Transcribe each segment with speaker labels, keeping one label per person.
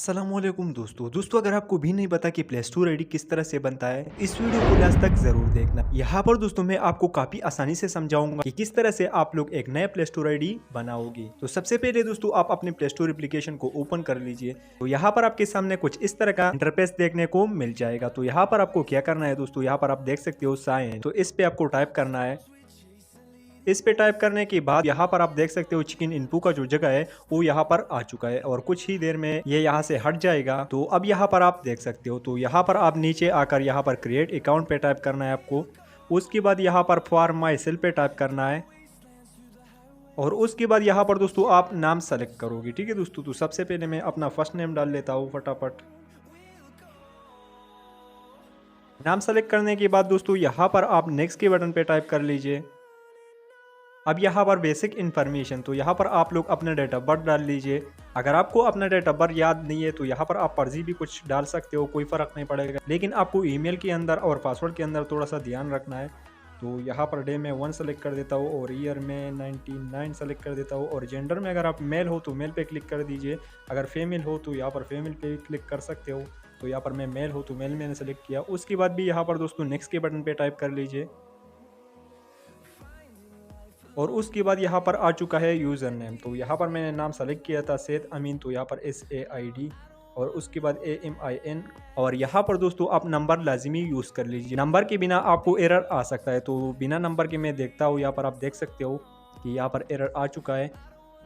Speaker 1: अस्सलामुअलैकुम दोस्तों अगर आपको भी नहीं पता कि प्ले स्टोर आईडी किस तरह से बनता है, इस वीडियो को लास्ट तक जरूर देखना। यहाँ पर दोस्तों मैं आपको काफी आसानी से समझाऊंगा कि किस तरह से आप लोग एक नया प्ले स्टोर आईडी बनाओगे। तो सबसे पहले दोस्तों आप अपने प्ले स्टोर एप्लीकेशन को ओपन कर लीजिए। तो यहाँ पर आपके सामने कुछ इस तरह का इंटरफेस देखने को मिल जाएगा। तो यहाँ पर आपको क्या करना है दोस्तों, यहाँ पर आप देख सकते हो साइन, तो इस पे आपको टाइप करना है। इस पे टाइप करने के बाद यहाँ पर आप देख सकते हो चिकन इनपू का जो जगह है वो यहाँ पर आ चुका है और कुछ ही देर में ये यहाँ से हट जाएगा। तो अब यहाँ पर आप देख सकते हो, तो यहाँ पर आप नीचे आकर यहाँ पर क्रिएट अकाउंट पे टाइप करना है आपको। उसके बाद यहाँ पर फॉर माई सेल्फ पे टाइप करना है और उसके बाद यहाँ पर दोस्तों आप नाम सेलेक्ट करोगे। ठीक है दोस्तों, तो सबसे पहले मैं अपना फर्स्ट नेम डाल लेता हूँ फटाफट। नाम सेलेक्ट करने के बाद दोस्तों यहाँ पर आप नेक्स्ट के बटन पे टाइप कर लीजिए। अब यहाँ पर बेसिक इन्फॉर्मेशन, तो यहाँ पर आप लोग अपना डेट ऑफ बर्थ डाल लीजिए। अगर आपको अपना डेट ऑफ बर्थ याद नहीं है तो यहाँ पर आप फर्जी भी कुछ डाल सकते हो, कोई फ़र्क नहीं पड़ेगा। लेकिन आपको ईमेल के अंदर और पासवर्ड के अंदर थोड़ा सा ध्यान रखना है। तो यहाँ पर डे में 1 सेलेक्ट कर देता हूँ और ईयर में 99 सेलेक्ट कर देता हूँ। और जेंडर में अगर आप मेल हो तो मेल पे क्लिक कर दीजिए, अगर फीमेल हो तो यहाँ पर फीमेल पे क्लिक कर सकते हो। तो यहाँ पर मैं मेल हो तो मेल मैंने सेलेक्ट किया। उसके बाद भी यहाँ पर दोस्तों नेक्स्ट के बटन पर टाइप कर लीजिए और उसके बाद यहाँ पर आ चुका है यूज़र नेम। तो यहाँ पर मैंने नाम सेलेक्ट किया था सैयद अमीन, तो यहाँ पर SAID और उसके बाद AMIN। और यहाँ पर दोस्तों आप नंबर लाजिमी यूज़ कर लीजिए, नंबर के बिना आपको एरर आ सकता है। तो बिना नंबर के मैं देखता हूँ, यहाँ पर आप देख सकते हो कि यहाँ पर एरर आ चुका है।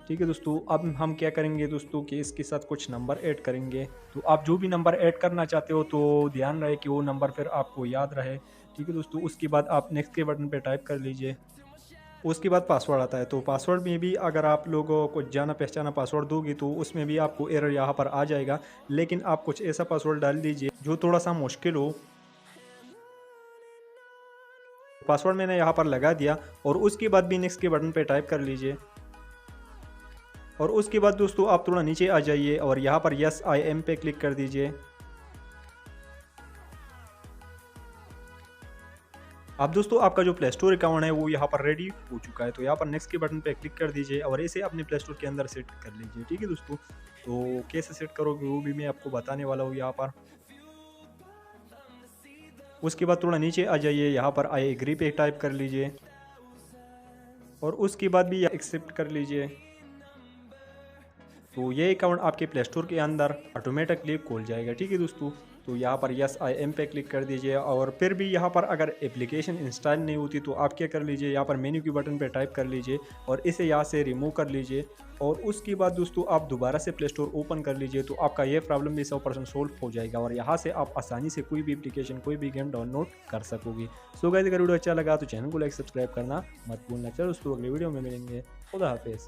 Speaker 1: ठीक है दोस्तों, अब हम क्या करेंगे दोस्तों कि इसके साथ कुछ नंबर ऐड करेंगे। तो आप जो भी नंबर ऐड करना चाहते हो तो ध्यान रहे कि वो नंबर फिर आपको याद रहे। ठीक है दोस्तों, उसके बाद आप नेक्स्ट के बटन पर टाइप कर लीजिए। उसके बाद पासवर्ड आता है। तो पासवर्ड में भी अगर आप लोगों को जाना पहचाना पासवर्ड दोगे तो उसमें भी आपको एरर यहाँ पर आ जाएगा। लेकिन आप कुछ ऐसा पासवर्ड डाल दीजिए जो थोड़ा सा मुश्किल हो। पासवर्ड मैंने यहाँ पर लगा दिया और उसके बाद भी नेक्स्ट के बटन पे टाइप कर लीजिए। और उसके बाद दोस्तों आप थोड़ा नीचे आ जाइए और यहाँ पर यस आई एम पे क्लिक कर दीजिए। अब दोस्तों आपका जो प्ले स्टोर अकाउंट है वो यहाँ पर रेडी हो चुका है। तो यहाँ पर नेक्स्ट के बटन पे क्लिक कर दीजिए और इसे अपने प्ले स्टोर के अंदर सेट कर लीजिए। ठीक है दोस्तों, तो कैसे सेट करोगे वो भी मैं आपको बताने वाला हूँ यहाँ पर। उसके बाद थोड़ा नीचे आ जाइए, यहाँ पर आई एग्री पे टाइप कर लीजिए और उसके बाद भी एक्सेप्ट कर लीजिए। तो ये अकाउंट आपके प्ले स्टोर के अंदर ऑटोमेटिकली खोल जाएगा। ठीक है दोस्तों, तो यहाँ पर यस आई एम पे क्लिक कर दीजिए। और फिर भी यहाँ पर अगर एप्लीकेशन इंस्टॉल नहीं होती तो आप क्या कर लीजिए, यहाँ पर मेन्यू के बटन पे टाइप कर लीजिए और इसे यहाँ से रिमूव कर लीजिए। और उसके बाद दोस्तों आप दोबारा से प्ले स्टोर ओपन कर लीजिए, तो आपका ये प्रॉब्लम भी 100% सोल्व हो जाएगा और यहाँ से आप आसानी से कोई भी एप्लीकेशन कोई भी गेम डाउनलोड कर सकोगे। सो गाइस, अगर वीडियो अच्छा लगा तो चैनल को लाइक सब्सक्राइब करना मत भूलना। चलो दोस्तों अगले वीडियो में मिलेंगे। खुदा हाफिज़।